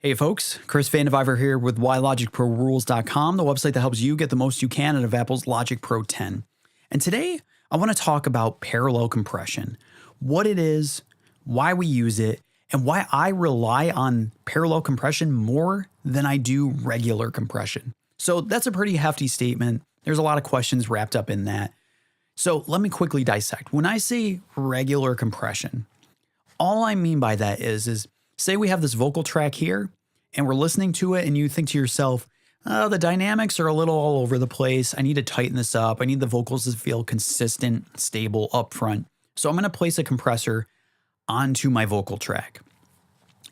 Hey folks, Chris Vandeviver here with WhyLogicProRules.com, the website that helps you get the most you can out of Apple's Logic Pro 10. And today I want to talk about parallel compression, what it is, why we use it, and why I rely on parallel compression more than I do regular compression. So that's a pretty hefty statement. There's a lot of questions wrapped up in that. So let me quickly dissect. When I say regular compression, all I mean by that is say we have this vocal track here and we're listening to it and you think to yourself, oh, the dynamics are a little all over the place. I need to tighten this up. I need the vocals to feel consistent, stable up front. So I'm going to place a compressor onto my vocal track.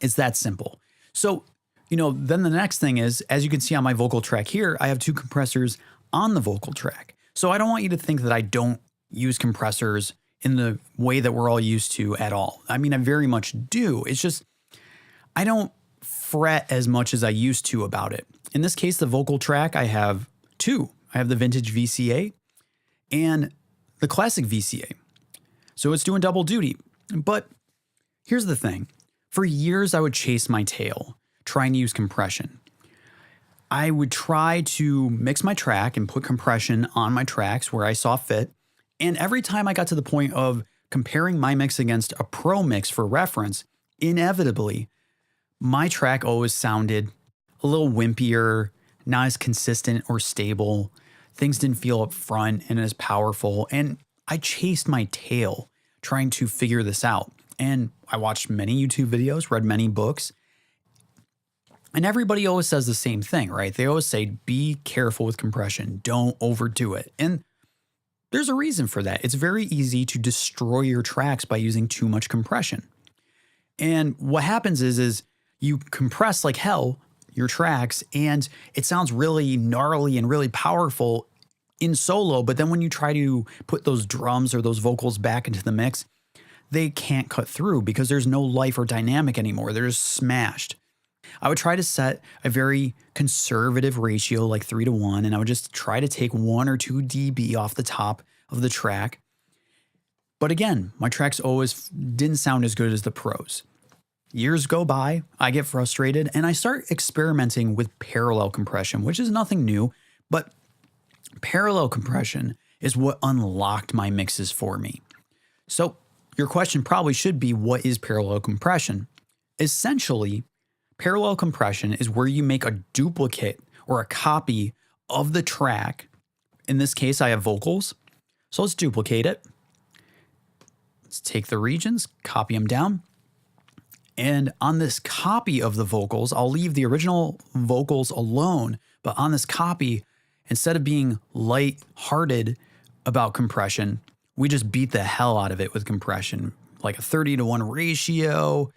It's that simple. So, then the next thing is, as you can see on my vocal track here, I have two compressors on the vocal track. So I don't want you to think that I don't use compressors in the way that we're all used to at all. I mean, I very much do. It's just, I don't fret as much as I used to about it. In this case, the vocal track, I have two. I have the vintage VCA and the classic VCA. So it's doing double duty. But here's the thing. For years, I would chase my tail, trying to use compression. I would try to mix my track and put compression on my tracks where I saw fit. And every time I got to the point of comparing my mix against a pro mix for reference, inevitably, my track always sounded a little wimpier, not as consistent or stable. Things didn't feel up front and as powerful. And I chased my tail trying to figure this out. And I watched many YouTube videos, read many books. And everybody always says the same thing, right? They always say, be careful with compression. Don't overdo it. And there's a reason for that. It's very easy to destroy your tracks by using too much compression. And what happens is you compress like hell your tracks and it sounds really gnarly and really powerful in solo. But then when you try to put those drums or those vocals back into the mix, they can't cut through because there's no life or dynamic anymore. They're just smashed. I would try to set a very conservative ratio, like 3-to-1, and I would just try to take 1 or 2 dB off the top of the track. But again, my tracks always didn't sound as good as the pros. Years go by, I get frustrated, and I start experimenting with parallel compression, which is nothing new, but parallel compression is what unlocked my mixes for me. So your question probably should be, what is parallel compression? Essentially, parallel compression is where you make a duplicate or a copy of the track. In this case, I have vocals. So let's duplicate it. Let's take the regions, copy them down. And on this copy of the vocals, I'll leave the original vocals alone. But on this copy, instead of being light-hearted about compression, we just beat the hell out of it with compression, like a 30-to-1 ratio.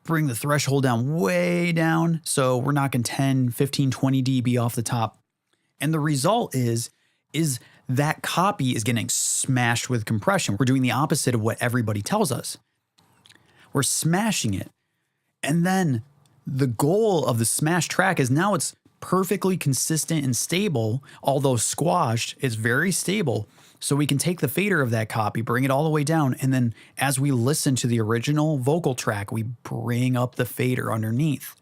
Bring the threshold down way down. So we're knocking 10, 15, 20 dB off the top. And the result is that copy is getting smashed with compression. We're doing the opposite of what everybody tells us. We're smashing it. And then the goal of the smash track is now it's perfectly consistent and stable, although squashed, it's very stable. So we can take the fader of that copy, bring it all the way down, and then as we listen to the original vocal track, we bring up the fader underneath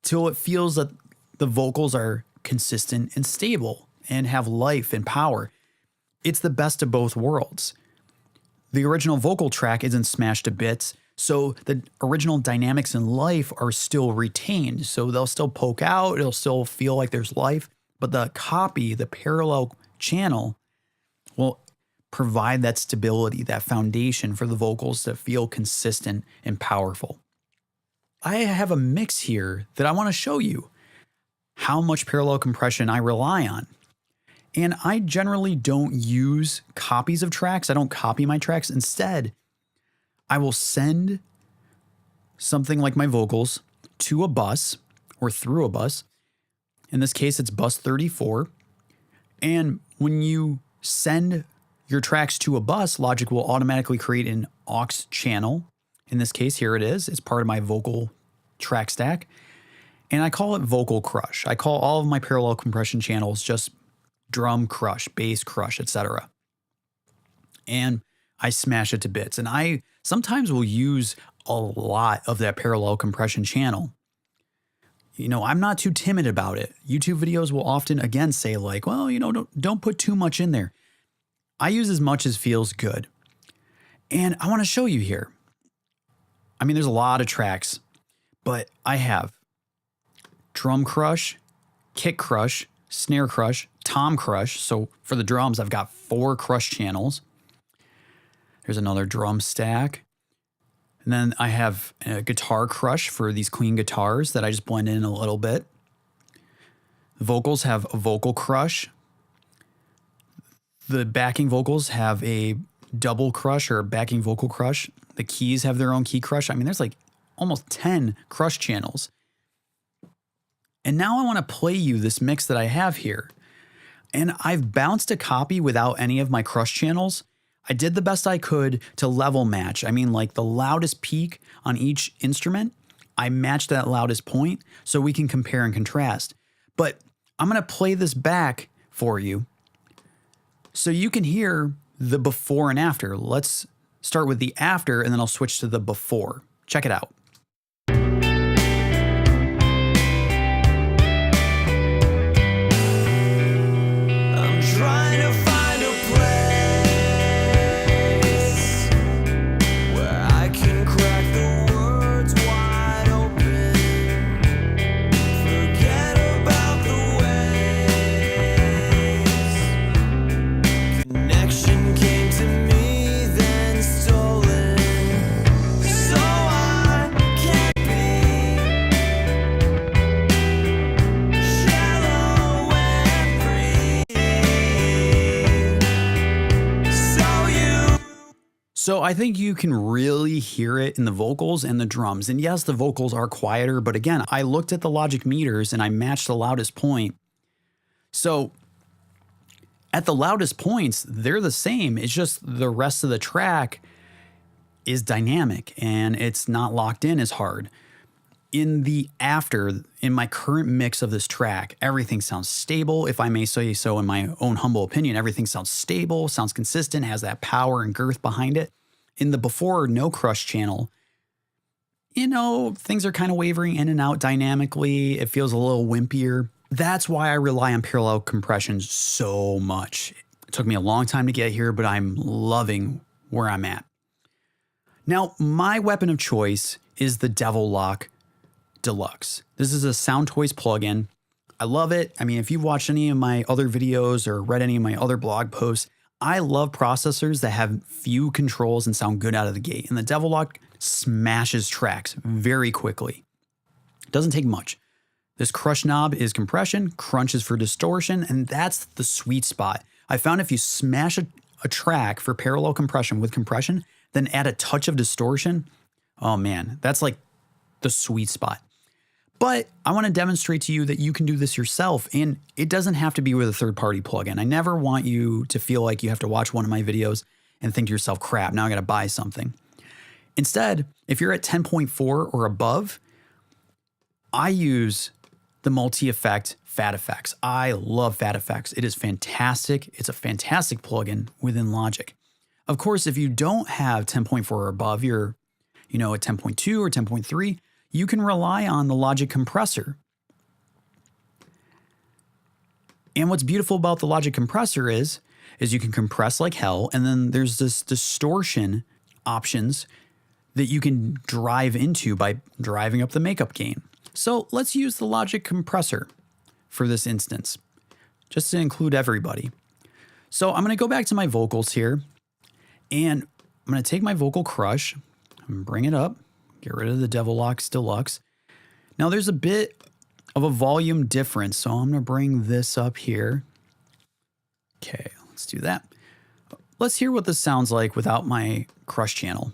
till it feels that the vocals are consistent and stable and have life and power. It's the best of both worlds. The original vocal track isn't smashed to bits, so the original dynamics and life are still retained. So they'll still poke out, it'll still feel like there's life, but the copy, the parallel channel, will provide that stability, that foundation for the vocals to feel consistent and powerful. I have a mix here that I want to show you how much parallel compression I rely on. And I generally don't use copies of tracks. I don't copy my tracks. Instead, I will send something like my vocals to a bus or through a bus. In this case, it's bus 34. And when you send your tracks to a bus, Logic will automatically create an aux channel. In this case, here it is. It's part of my vocal track stack. And I call it Vocal Crush. I call all of my parallel compression channels just drum crush, bass crush, etc. And I smash it to bits. And I sometimes we'll use a lot of that parallel compression channel. You know, I'm not too timid about it. YouTube videos will often, again, say like, well, you know, don't put too much in there. I use as much as feels good. And I want to show you here. I mean, there's a lot of tracks, but I have drum crush, kick crush, snare crush, tom crush. So for the drums, I've got 4 crush channels. There's another drum stack. And then I have a guitar crush for these clean guitars that I just blend in a little bit. Vocals have a vocal crush. The backing vocals have a double crush or backing vocal crush. The keys have their own key crush. I mean, there's like almost 10 crush channels. And now I want to play you this mix that I have here. And I've bounced a copy without any of my crush channels. I did the best I could to level match. I mean, like the loudest peak on each instrument, I matched that loudest point so we can compare and contrast. But I'm going to play this back for you so you can hear the before and after. Let's start with the after and then I'll switch to the before. Check it out. So I think you can really hear it in the vocals and the drums. And yes, the vocals are quieter, but again, I looked at the Logic meters and I matched the loudest point. So at the loudest points, they're the same. It's just the rest of the track is dynamic and it's not locked in as hard. In the after, in my current mix of this track, everything sounds stable. If I may say so in my own humble opinion, everything sounds stable, sounds consistent, has that power and girth behind it. In the before no crush channel, you know, things are kind of wavering in and out dynamically. It feels a little wimpier. That's why I rely on parallel compression so much. It took me a long time to get here, but I'm loving where I'm at. Now, my weapon of choice is the Devil-Loc Deluxe. This is a Soundtoys plugin. I love it. I mean, if you've watched any of my other videos or read any of my other blog posts, I love processors that have few controls and sound good out of the gate. And the Devil-Loc smashes tracks very quickly. It doesn't take much. This crush knob is compression, crunch is for distortion, and that's the sweet spot. I found if you smash a track for parallel compression with compression, then add a touch of distortion, oh man, that's like the sweet spot. But I want to demonstrate to you that you can do this yourself, and it doesn't have to be with a third-party plugin. I never want you to feel like you have to watch one of my videos and think to yourself, crap, now I got to buy something. Instead, if you're at 10.4 or above, I use the multi-effect FAT-FX. I love FAT-FX. It is fantastic. It's a fantastic plugin within Logic. Of course, if you don't have 10.4 or above, you're, you know, at 10.2 or 10.3, you can rely on the Logic compressor. And what's beautiful about the Logic compressor is you can compress like hell, and then there's this distortion options that you can drive into by driving up the makeup gain. So let's use the Logic compressor for this instance, just to include everybody. So I'm going to go back to my vocals here, and I'm going to take my vocal crush and bring it up, get rid of the Devil-Loc Deluxe. Now there's a bit of a volume difference, so I'm going to bring this up here. Okay, let's do that. Let's hear what this sounds like without my crush channel.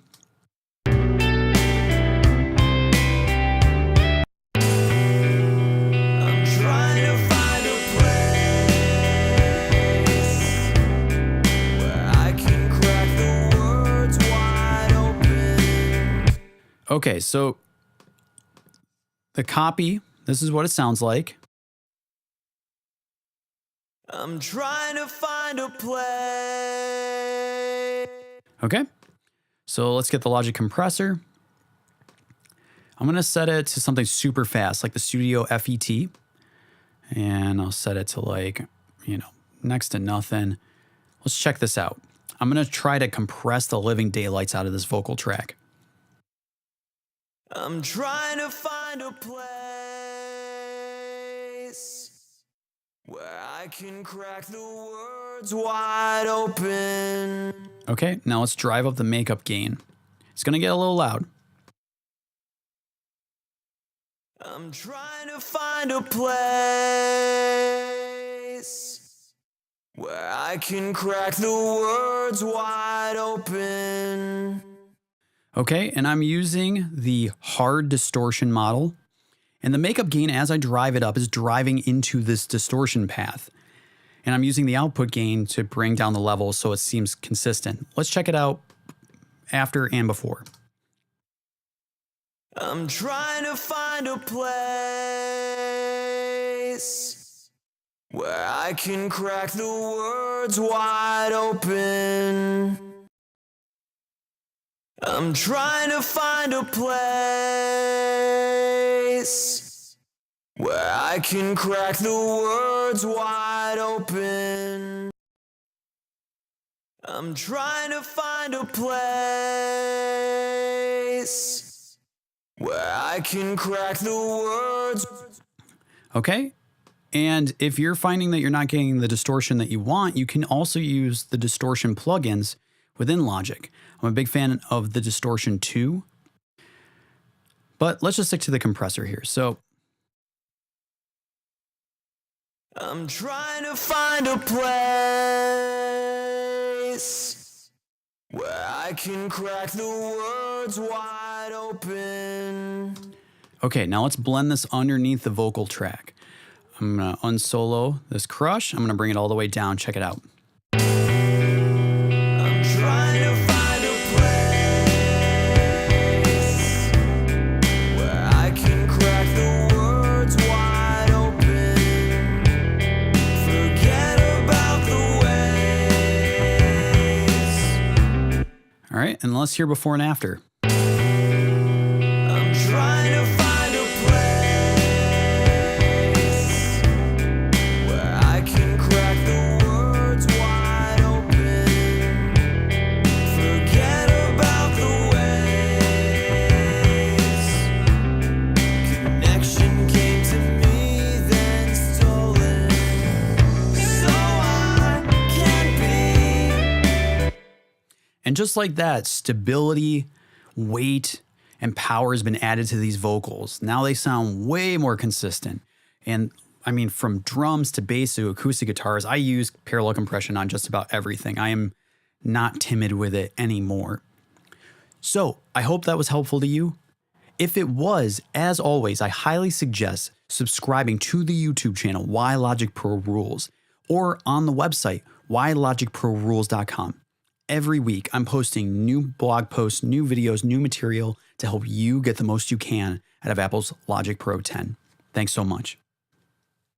Okay, so the copy, this is what it sounds like. I'm trying to find a place. Okay, So let's get the Logic compressor. I'm going to set it to something super fast, like the Studio FET. And I'll set it to like, next to nothing. Let's check this out. I'm going to try to compress the living daylights out of this vocal track. I'm trying to find a place where I can crack the words wide open. Okay, now let's drive up the makeup gain. It's going to get a little loud. I'm trying to find a place where I can crack the words wide open. Okay, and I'm using the hard distortion model. And the makeup gain, as I drive it up, is driving into this distortion path. And I'm using the output gain to bring down the level so it seems consistent. Let's check it out after and before. I'm trying to find a place where I can crack the words wide open. I'm trying to find a place where I can crack the words wide open. I'm trying to find a place where I can crack the words. Okay. And if you're finding that you're not getting the distortion that you want, you can also use the distortion plugins within Logic. I'm a big fan of the Distortion 2, but let's just stick to the compressor here. So I'm trying to find a place where I can crack the words wide open. Okay, now let's blend this underneath the vocal track. I'm gonna unsolo this crush. I'm gonna bring it all the way down. Check it out. All right, and let's hear before and after. I'm trying to find a place where I can crack the words wide open. Forget about the ways. Connection came to me, then stolen. So I can't be. And just like that, stability, weight, and power has been added to these vocals. Now they sound way more consistent. And I mean, from drums to bass to acoustic guitars, I use parallel compression on just about everything. I am not timid with it anymore. So I hope that was helpful to you. If it was, as always, I highly suggest subscribing to the YouTube channel, Why Logic Pro Rules, or on the website, whylogicprorules.com. Every week, I'm posting new blog posts, new videos, new material to help you get the most you can out of Apple's Logic Pro 10. Thanks so much.